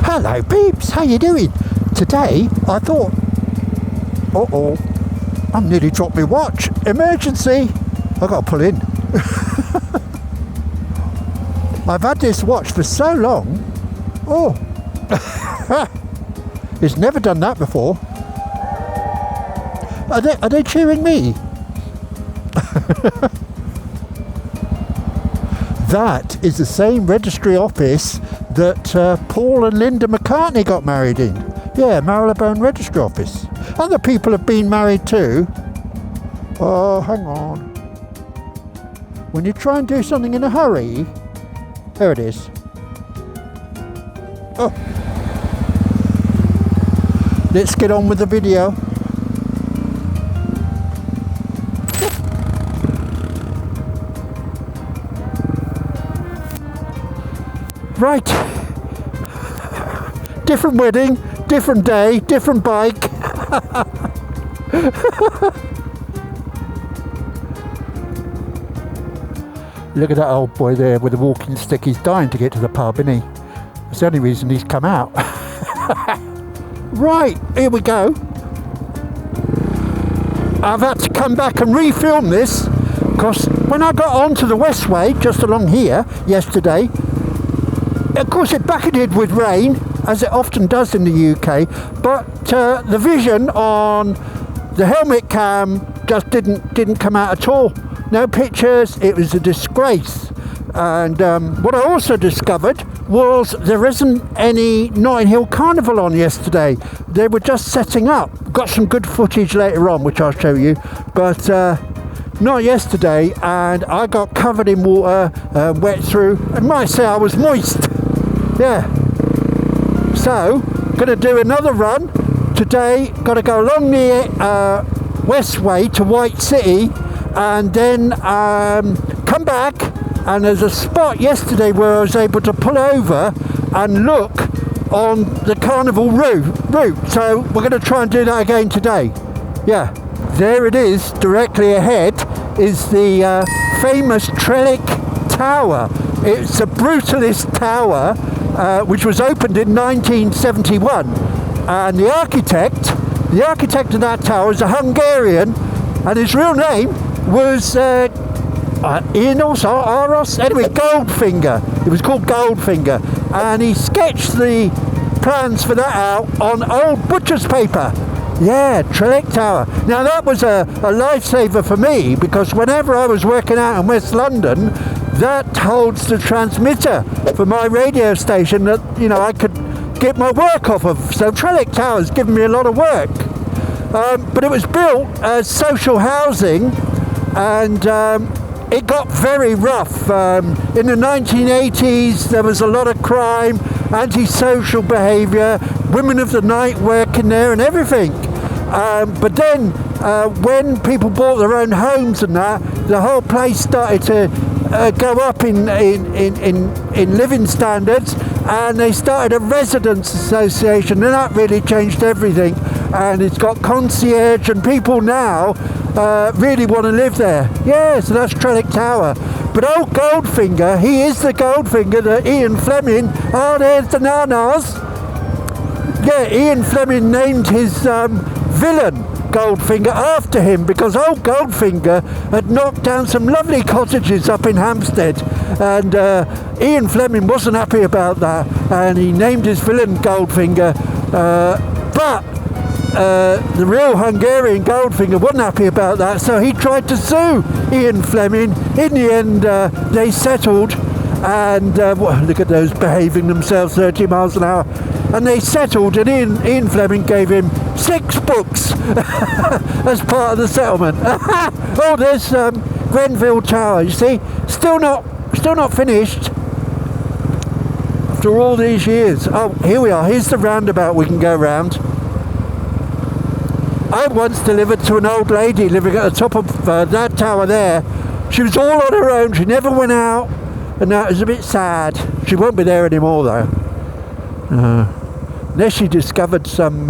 Hello peeps, how you doing? Today I thought, I'm nearly dropped my watch. Emergency! I gotta pull in. I've had this watch for so long. It's never done that before. Are they cheering me? That is the same registry office that Paul and Linda McCartney got married in. Yeah, Marylebone Registry Office. Other people have been married too. Oh, hang on. When you try and do something in a hurry, there it is. Oh. Let's get on with the video. Right. Different wedding, different day, different bike. Look at that old boy there with a walking stick. He's dying to get to the pub, isn't he? That's the only reason he's come out. Right, here we go. I've had to come back and refilm this because when I got onto the Westway just along here yesterday, of course it bucketed with rain, as it often does in the UK, but the vision on the helmet cam just didn't come out at all. No pictures. It was a disgrace. And what I also discovered was there isn't any Notting Hill Carnival on yesterday. They were just setting up. Got some good footage later on, which I'll show you, but not yesterday. And I got covered in water, wet through. I might say I was moist. Yeah. So, gonna do another run today. Got to go along the Westway to White City, and then come back. And there's a spot yesterday where I was able to pull over and look on the Carnival route. So we're going to try and do that again today. Yeah, there it is. Directly ahead is the famous Trellick Tower. It's a brutalist tower which was opened in 1971. And the architect of that tower is a Hungarian, and his real name was Goldfinger. It was called Goldfinger, and he sketched the plans for that out on old butcher's paper. Yeah, Trellick Tower. Now that was a lifesaver for me, because whenever I was working out in West London, that holds the transmitter for my radio station that I could get my work off of. So Trellick Tower's given me a lot of work. But it was built as social housing, and it got very rough. In the 1980s, there was a lot of crime, antisocial behaviour, women of the night working there and everything. But then, when people bought their own homes and that, the whole place started to go up in living standards, and they started a residents association, and that really changed everything. And it's got concierge, and people now really want to live there. Yeah, so that's Trellick Tower. But old Goldfinger, he is the Goldfinger that Ian Fleming, there's the nanas. Yeah, Ian Fleming named his villain Goldfinger after him, because old Goldfinger had knocked down some lovely cottages up in Hampstead, and Ian Fleming wasn't happy about that, and he named his villain Goldfinger. But the real Hungarian Goldfinger wasn't happy about that, so he tried to sue Ian Fleming. In the end, they settled, and look at those behaving themselves 30 miles an hour. And they settled, and Ian Fleming gave him 6 books as part of the settlement. Oh, there's Grenfell Tower. You see, still not finished after all these years. Oh, here we are. Here's the roundabout we can go round. I once delivered to an old lady living at the top of that tower there. She was all on her own. She never went out, and that was a bit sad. She won't be there anymore, though. Unless she discovered some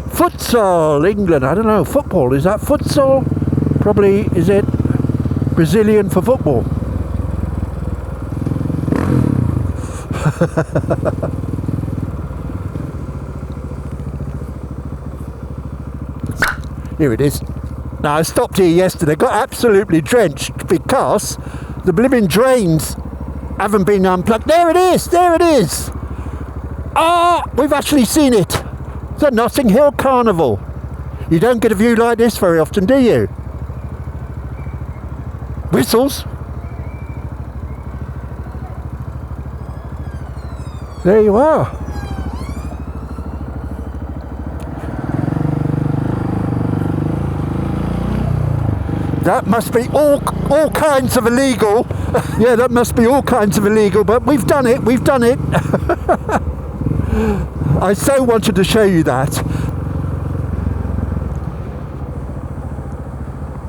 futsal, England. I don't know, football. Is that futsal? Probably, is it Brazilian for football? Here it is. Now, I stopped here yesterday, got absolutely drenched because the blimmin' drains haven't been unplugged. There it is, there it is. Ah, we've actually seen it. The Notting Hill Carnival. You don't get a view like this very often, do you? Whistles. There you are. That must be all kinds of illegal. Yeah, that must be all kinds of illegal, but we've done it, we've done it. I so wanted to show you that.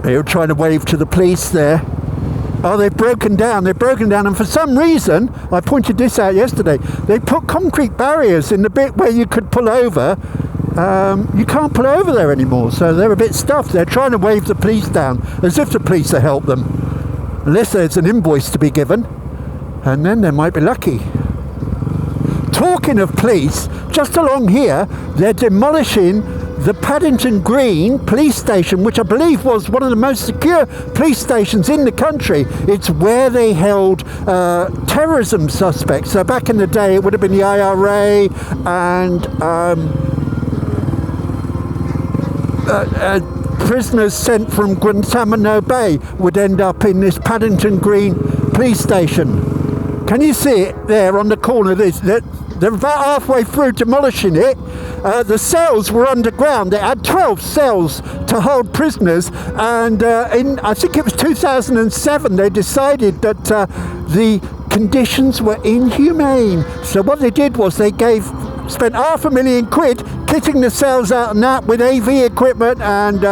They're trying to wave to the police there. Oh, they've broken down, and for some reason, I pointed this out yesterday, they put concrete barriers in the bit where you could pull over. You can't pull over there anymore, so they're a bit stuffed. They're trying to wave the police down, as if the police will help them. Unless there's an invoice to be given, and then they might be lucky. Talking of police, just along here, they're demolishing the Paddington Green police station, which I believe was one of the most secure police stations in the country. It's where they held terrorism suspects. So back in the day, it would have been the IRA and prisoners sent from Guantanamo Bay would end up in this Paddington Green police station. Can you see it there on the corner? They're about halfway through demolishing it. The cells were underground. They had 12 cells to hold prisoners, and in I think it was 2007 they decided that the conditions were inhumane. So what they did was they spent £500,000 kitting the cells out and that with AV equipment and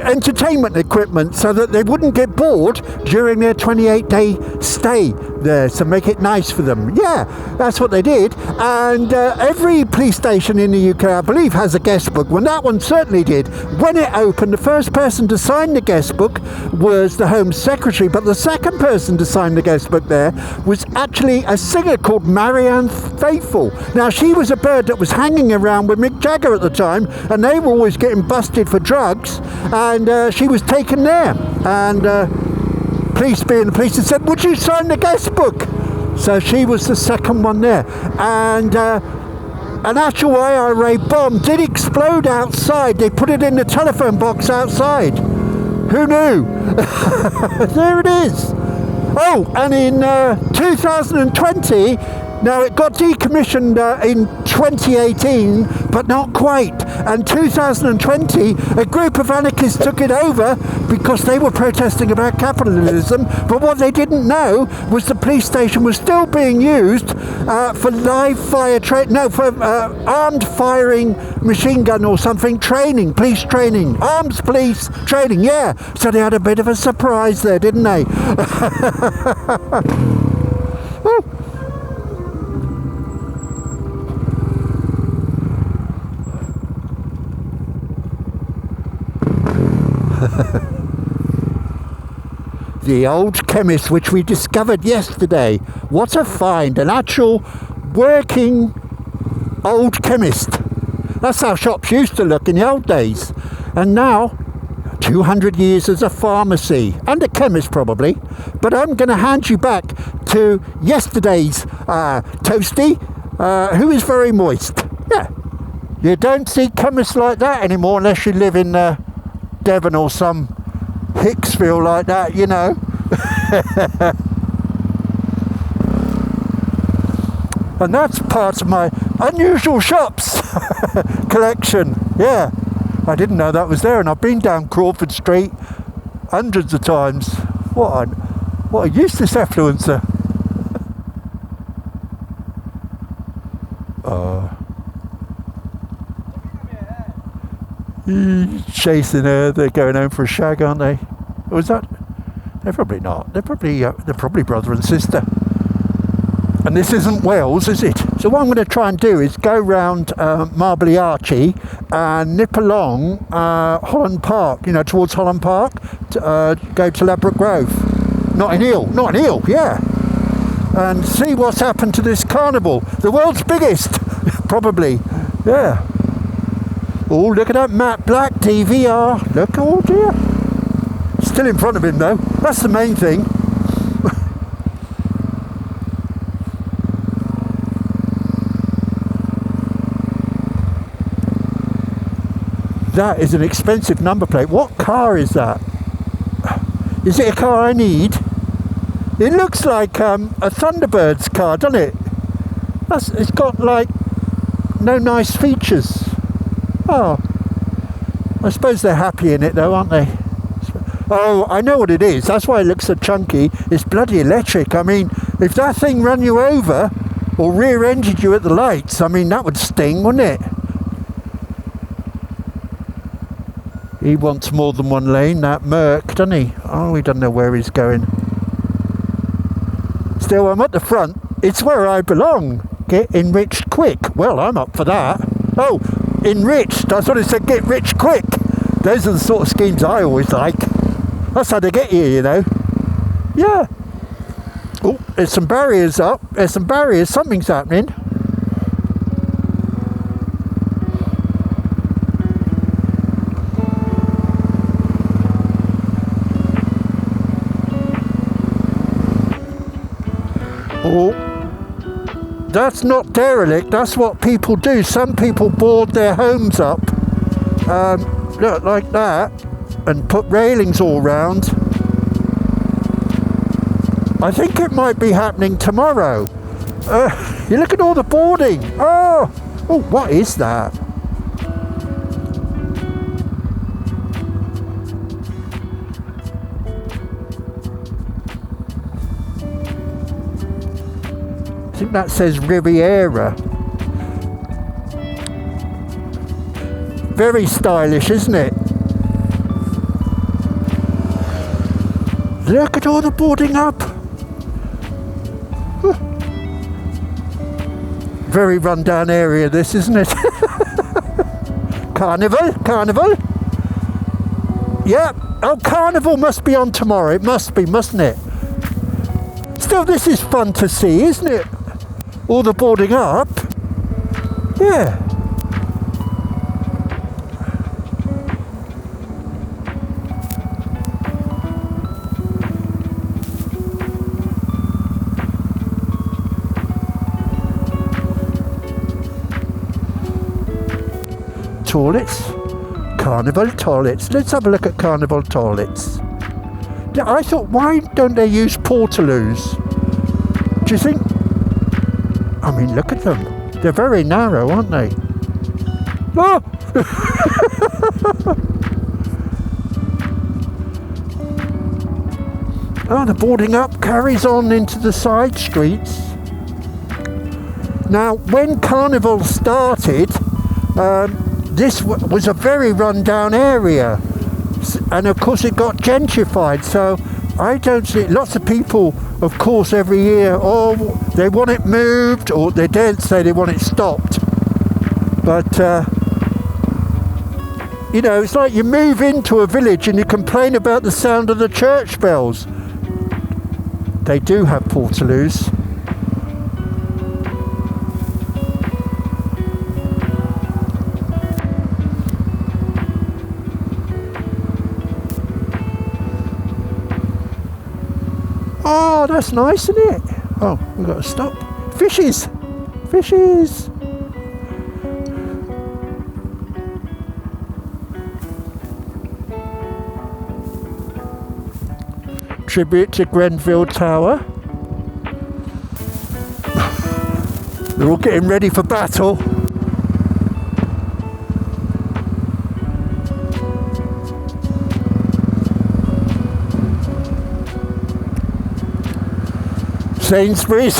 entertainment equipment so that they wouldn't get bored during their 28-day stay there, so make it nice for them. Yeah, that's what they did. And every police station in the UK, I believe, has a guest book. Well, that one certainly did. When it opened, the first person to sign the guest book was the Home Secretary, but the second person to sign the guest book there was actually a singer called Marianne Faithfull. Now, she was a bird that was hanging around with Mick Jagger at the time, and they were always getting busted for drugs, and she was taken there. And police being the police had said, would you sign the guest book? So she was the second one there. And an actual IRA bomb did explode outside. They put it in the telephone box outside. Who knew? There it is. Oh, and in 2020, now it got decommissioned in 2018, but not quite. And 2020, a group of anarchists took it over because they were protesting about capitalism. But what they didn't know was the police station was still being used for live fire for armed firing machine gun or something training, police training, arms police training. Yeah, so they had a bit of a surprise there, didn't they? The old chemist, which we discovered yesterday. What a find, an actual working old chemist. That's how shops used to look in the old days. And now, 200 years as a pharmacy, and a chemist probably. But I'm going to hand you back to yesterday's toasty, who is very moist. Yeah, you don't see chemists like that anymore unless you live in Devon or some Hicksville like that, you know. And that's part of my unusual shops collection. Yeah, I didn't know that was there, and I've been down Crawford Street hundreds of times. What a useless affluencer. Chasing her, they're going home for a shag, aren't they? Or is that? They're probably not. They're probably brother and sister. And this isn't Wales, is it? So what I'm going to try and do is go round Marbley Archie and nip along Holland Park, you know, towards Holland Park, to, go to Ladbroke Grove. Notting Hill, yeah. and see what's happened to this carnival. The world's biggest, probably. Yeah. Oh, look at that Matte Black DVR. Look, oh dear. Still in front of him though. That's the main thing. That is an expensive number plate. What car is that? Is it a car I need? It looks like a Thunderbird's car, doesn't it? It's got like no nice features. Oh, I suppose they're happy in it though, aren't they? Oh, I know what it is. That's why it looks so chunky. It's bloody electric. I mean, if that thing ran you over or rear-ended you at the lights, I mean, that would sting, wouldn't it? He wants more than one lane, that Merc, doesn't he? Oh, he doesn't know where he's going. Still, I'm at the front. It's where I belong. Get enriched quick. Well, I'm up for that. Oh, enriched. I thought it said get rich quick. Those are the sort of schemes I always like. That's how they get you, you know. Yeah. Oh, there's some barriers up. There's some barriers. Something's happening. Oh, that's not derelict, that's what people do. Some people board their homes up, look, like that, and put railings all round. I think it might be happening tomorrow. You look at all the boarding. Oh, what is that? I think that says Riviera. Very stylish, isn't it? Look at all the boarding up. Very run-down area this, isn't it? Carnival. Yep. Oh, Carnival must be on tomorrow. It must be, mustn't it? Still, this is fun to see, isn't it? All the boarding up. Yeah. Toilets. Carnival toilets. Let's have a look at Carnival toilets. I thought, why don't they use portaloos? Do you think? I mean, look at them. They're very narrow, aren't they? Oh! Oh, the boarding up carries on into the side streets. Now, when Carnival started, this was a very run-down area. And of course it got gentrified, so I don't see lots of people, of course, every year, they want it moved, or they don't say they want it stopped. But you know, it's like you move into a village and you complain about the sound of the church bells. They do have portaloos. Oh, that's nice, isn't it? Oh, we've got to stop. Fishes! Fishes! Tribute to Grenfell Tower. They're all getting ready for battle. Sainsbury's.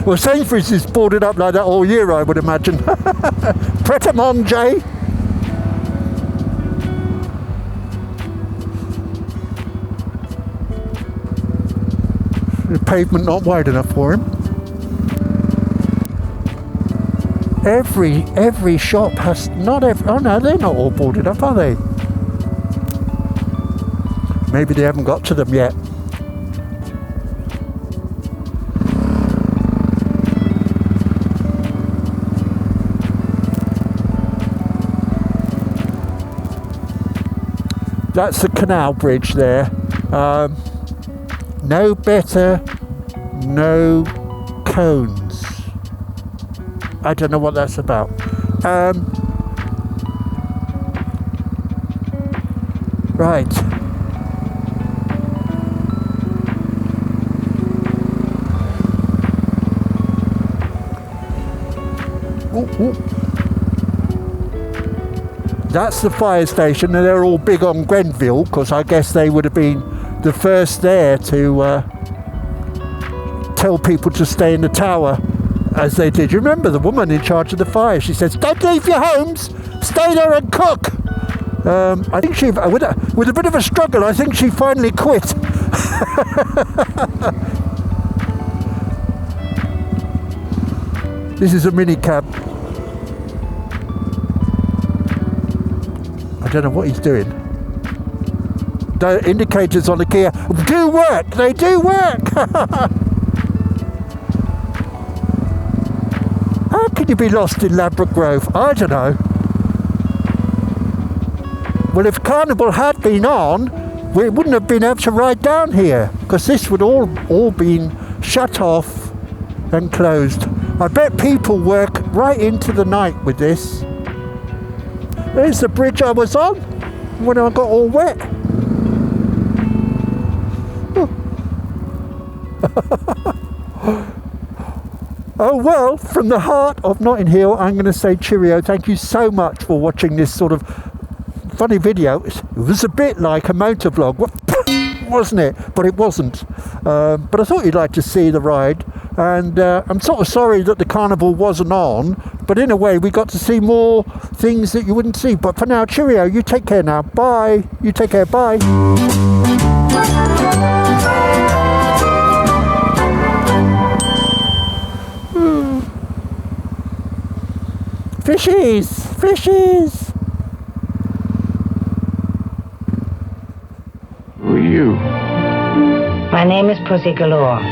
Well, Sainsbury's is boarded up like that all year, I would imagine. Pret-a-manger. The pavement not wide enough for him. Every shop has oh no, they're not all boarded up, are they? Maybe they haven't got to them yet. That's the canal bridge there. No better, no cones. I don't know what that's about. Right. Ooh. That's the fire station, and they're all big on Grenfell, because I guess they would have been the first there to tell people to stay in the tower, as they did. You remember the woman in charge of the fire? She says, "Don't leave your homes, stay there and cook." I think she, with a bit of a struggle, I think she finally quit. This is a minicab. I don't know what he's doing. The indicators on the Kia do work. They do work. How can you be lost in Ladbroke Grove? I don't know. Well, if Carnival had been on, we wouldn't have been able to ride down here, because this would all been shut off and closed. I bet people work right into the night with this. There's the bridge I was on when I got all wet. Oh well, from the heart of Notting Hill, I'm going to say cheerio. Thank you so much for watching this sort of funny video. It was a bit like a motor vlog, wasn't it? But it wasn't. But I thought you'd like to see the ride. And I'm sort of sorry that the Carnival wasn't on, but in a way we got to see more things that you wouldn't see. But for now, cheerio. You take care now. Bye. You take care. Bye. Fishies! Fishies! Who are you? My name is Pussy Galore.